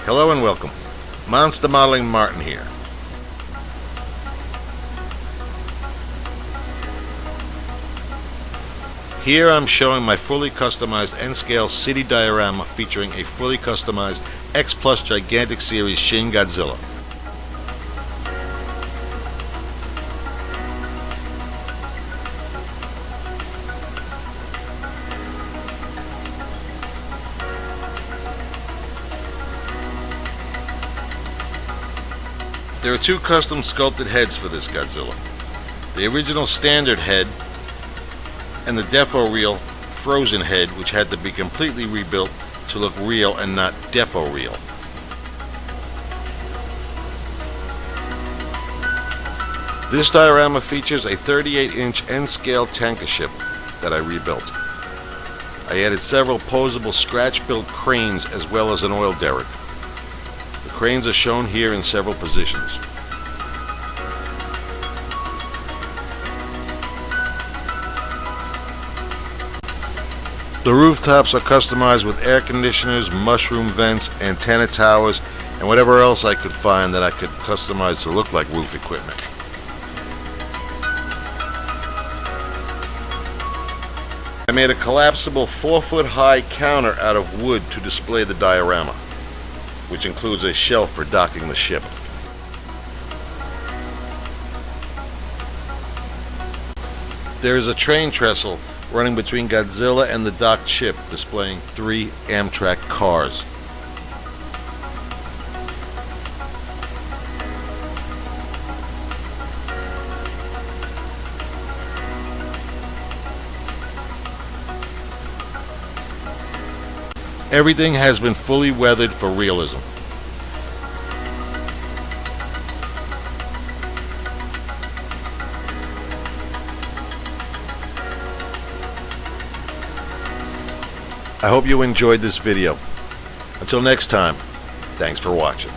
Hello and welcome. Monster Modeling Martin here. Here I'm showing my fully customized N-scale city diorama featuring a fully customized X Plus Gigantic Series Shin Godzilla. There are two custom sculpted heads for this Godzilla. The original standard head and the Defo Real frozen head, which had to be completely rebuilt to look real and not Defo Real. This diorama features a 38-inch N-scale tanker ship that I rebuilt. I added several posable scratch-built cranes as well as an oil derrick. The cranes are shown here in several positions. The rooftops are customized with air conditioners, mushroom vents, antenna towers, and whatever else I could find that I could customize to look like roof equipment. I made a collapsible 4-foot-high counter out of wood to display the diorama, which includes a shelf for docking the ship. There is a train trestle running between Godzilla and the docked ship, displaying 3 AMTRAK cars. Everything has been fully weathered for realism. I hope you enjoyed this video. Until next time, thanks for watching.